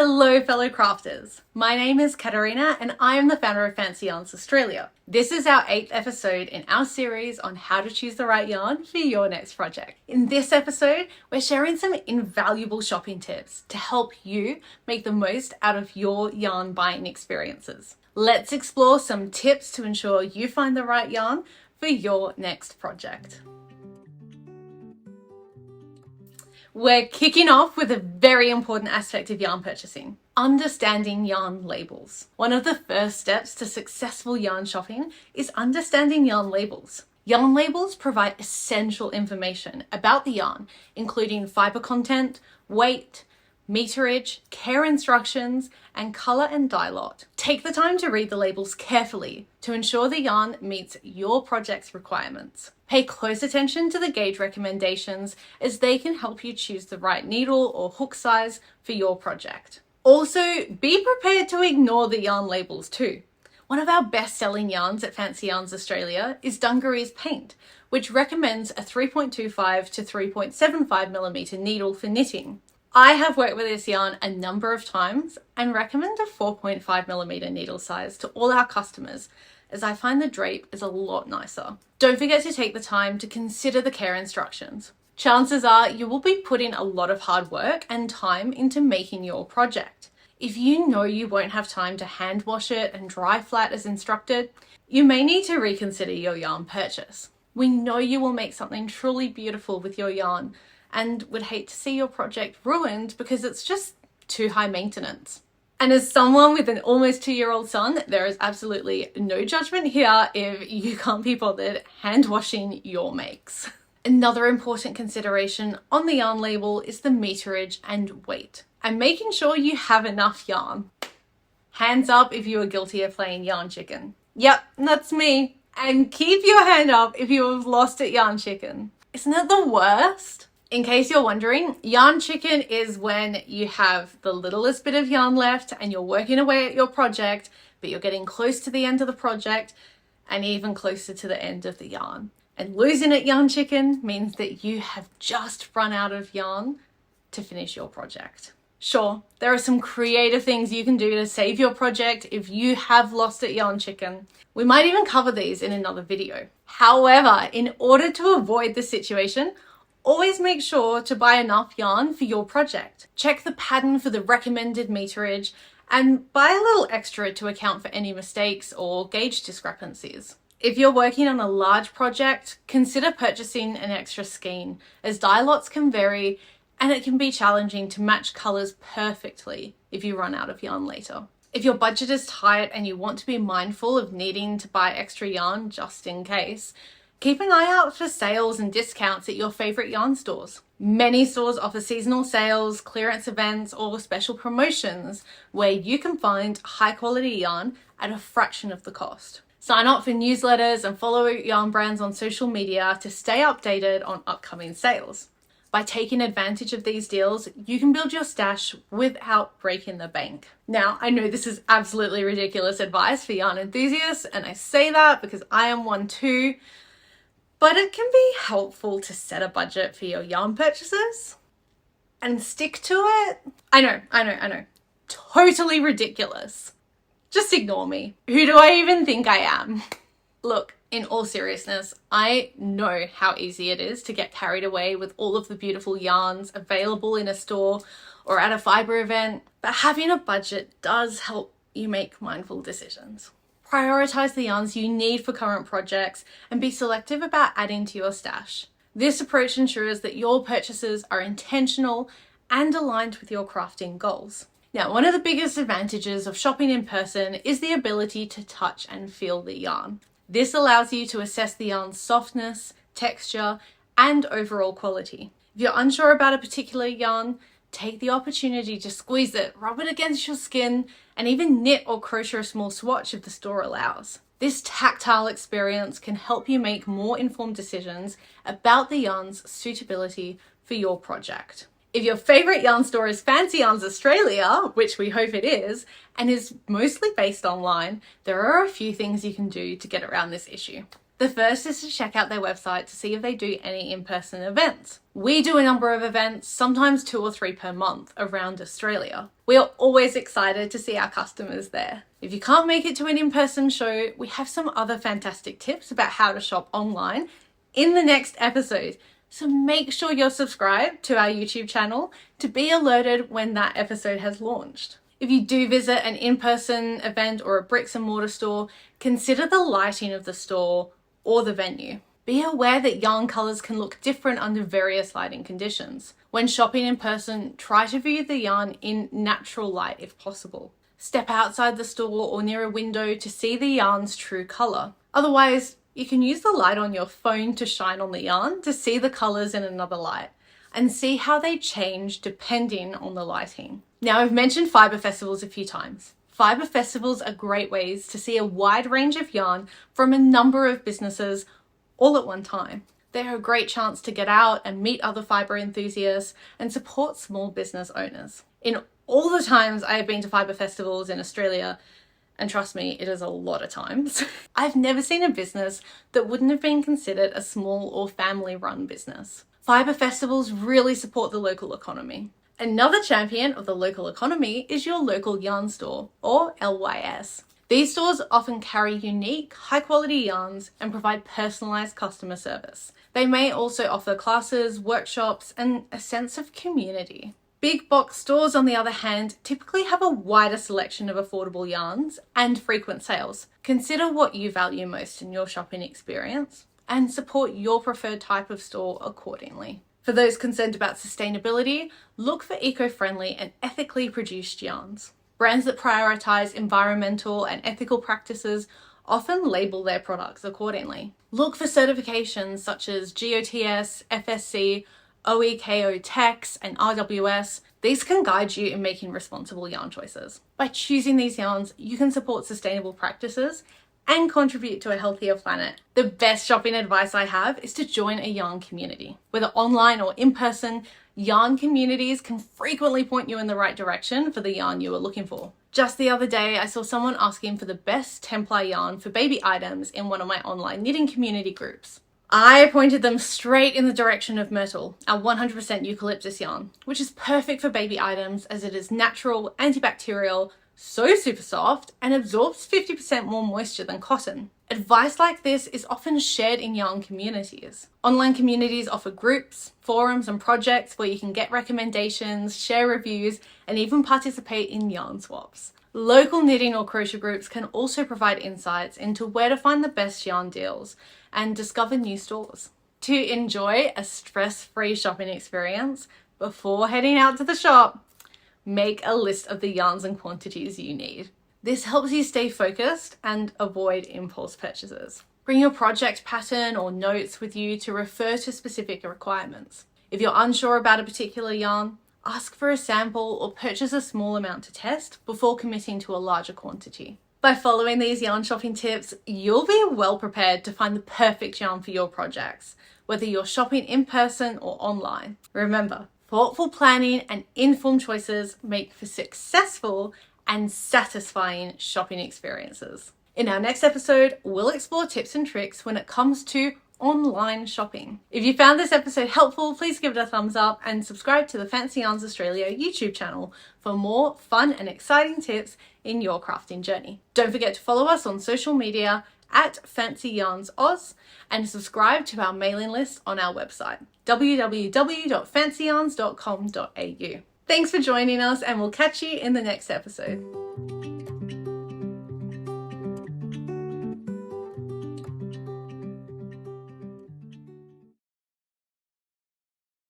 Hello fellow crafters, my name is Katarina and I am the founder of Fancy Yarns Australia. This is our 8th episode in our series on how to choose the right yarn for your next project. In this episode, we're sharing some invaluable shopping tips to help you make the most out of your yarn buying experiences. Let's explore some tips to ensure you find the right yarn for your next project. We're kicking off with a very important aspect of yarn purchasing, understanding yarn labels. One of the first steps to successful yarn shopping is understanding yarn labels. Yarn labels provide essential information about the yarn, including fiber content, weight, meterage, care instructions, and color and dye lot. Take the time to read the labels carefully to ensure the yarn meets your project's requirements. Pay close attention to the gauge recommendations as they can help you choose the right needle or hook size for your project. Also, be prepared to ignore the yarn labels too. One of our best-selling yarns at Fancy Yarns Australia is Dungaree's Paint, which recommends a 3.25 to 3.75mm needle for knitting. I have worked with this yarn a number of times and recommend a 4.5mm needle size to all our customers, as I find the drape is a lot nicer. Don't forget to take the time to consider the care instructions. Chances are you will be putting a lot of hard work and time into making your project. If you know you won't have time to hand wash it and dry flat as instructed, you may need to reconsider your yarn purchase. We know you will make something truly beautiful with your yarn and would hate to see your project ruined because it's just too high maintenance. And as someone with an almost 2-year-old son, there is absolutely no judgment here if you can't be bothered hand washing your makes. Another important consideration on the yarn label is the meterage and weight, and making sure you have enough yarn. Hands up if you are guilty of playing yarn chicken. Yep, that's me. And keep your hand up if you have lost at yarn chicken. Isn't it the worst? In case you're wondering, yarn chicken is when you have the littlest bit of yarn left and you're working away at your project, but you're getting close to the end of the project and even closer to the end of the yarn. And losing at yarn chicken means that you have just run out of yarn to finish your project. Sure, there are some creative things you can do to save your project if you have lost at yarn chicken. We might even cover these in another video. However, in order to avoid this situation, always make sure to buy enough yarn for your project. Check the pattern for the recommended meterage and buy a little extra to account for any mistakes or gauge discrepancies. If you're working on a large project, consider purchasing an extra skein, as dye lots can vary and it can be challenging to match colours perfectly if you run out of yarn later. If your budget is tight and you want to be mindful of needing to buy extra yarn just in case, keep an eye out for sales and discounts at your favourite yarn stores. Many stores offer seasonal sales, clearance events, or special promotions where you can find high quality yarn at a fraction of the cost. Sign up for newsletters and follow yarn brands on social media to stay updated on upcoming sales. By taking advantage of these deals, you can build your stash without breaking the bank. Now, I know this is absolutely ridiculous advice for yarn enthusiasts, and I say that because I am one too. But it can be helpful to set a budget for your yarn purchases and stick to it. I know. Totally ridiculous. Just ignore me. Who do I even think I am? Look, in all seriousness, I know how easy it is to get carried away with all of the beautiful yarns available in a store or at a fibre event, but having a budget does help you make mindful decisions. Prioritize the yarns you need for current projects and be selective about adding to your stash. This approach ensures that your purchases are intentional and aligned with your crafting goals. Now, one of the biggest advantages of shopping in person is the ability to touch and feel the yarn. This allows you to assess the yarn's softness, texture, and overall quality. If you're unsure about a particular yarn, take the opportunity to squeeze it, rub it against your skin, and even knit or crochet a small swatch if the store allows. This tactile experience can help you make more informed decisions about the yarn's suitability for your project. If your favourite yarn store is Fancy Yarns Australia, which we hope it is, and is mostly based online, there are a few things you can do to get around this issue. The first is to check out their website to see if they do any in-person events. We do a number of events, sometimes 2 or 3 per month around Australia. We are always excited to see our customers there. If you can't make it to an in-person show, we have some other fantastic tips about how to shop online in the next episode. So make sure you're subscribed to our YouTube channel to be alerted when that episode has launched. If you do visit an in-person event or a bricks and mortar store, consider the lighting of the store or the venue. Be aware that yarn colours can look different under various lighting conditions. When shopping in person, try to view the yarn in natural light if possible. Step outside the store or near a window to see the yarn's true colour. Otherwise, you can use the light on your phone to shine on the yarn to see the colours in another light and see how they change depending on the lighting. Now, I've mentioned fibre festivals a few times. Fibre festivals are great ways to see a wide range of yarn from a number of businesses all at one time. They're a great chance to get out and meet other fibre enthusiasts and support small business owners. In all the times I have been to fibre festivals in Australia, and trust me, it is a lot of times, I've never seen a business that wouldn't have been considered a small or family-run business. Fibre festivals really support the local economy. Another champion of the local economy is your local yarn store, or LYS. These stores often carry unique, high-quality yarns and provide personalised customer service. They may also offer classes, workshops, and a sense of community. Big box stores, on the other hand, typically have a wider selection of affordable yarns and frequent sales. Consider what you value most in your shopping experience and support your preferred type of store accordingly. For those concerned about sustainability, look for eco-friendly and ethically produced yarns. Brands that prioritise environmental and ethical practices often label their products accordingly. Look for certifications such as GOTS, FSC, OEKO Tex, and RWS. These can guide you in making responsible yarn choices. By choosing these yarns, you can support sustainable practices and contribute to a healthier planet. The best shopping advice I have is to join a yarn community. Whether online or in person, yarn communities can frequently point you in the right direction for the yarn you are looking for. Just the other day, I saw someone asking for the best Templar yarn for baby items in one of my online knitting community groups. I pointed them straight in the direction of Myrtle, our 100% eucalyptus yarn, which is perfect for baby items as it is natural, antibacterial, so super soft, and absorbs 50% more moisture than cotton. Advice like this is often shared in yarn communities. Online communities offer groups, forums, and projects where you can get recommendations, share reviews, and even participate in yarn swaps. Local knitting or crochet groups can also provide insights into where to find the best yarn deals and discover new stores. To enjoy a stress-free shopping experience, before heading out to the shop, make a list of the yarns and quantities you need. This helps you stay focused and avoid impulse purchases. Bring your project pattern or notes with you to refer to specific requirements. If you're unsure about a particular yarn, ask for a sample or purchase a small amount to test before committing to a larger quantity. By following these yarn shopping tips, you'll be well prepared to find the perfect yarn for your projects, whether you're shopping in person or online. Remember, thoughtful planning and informed choices make for successful and satisfying shopping experiences. In our next episode, we'll explore tips and tricks when it comes to online shopping. If you found this episode helpful, please give it a thumbs up and subscribe to the Fancy Yarns Australia YouTube channel for more fun and exciting tips in your crafting journey. Don't forget to follow us on social media at Fancy Yarns Oz and subscribe to our mailing list on our website, www.fancyyarns.com.au. Thanks for joining us, and we'll catch you in the next episode.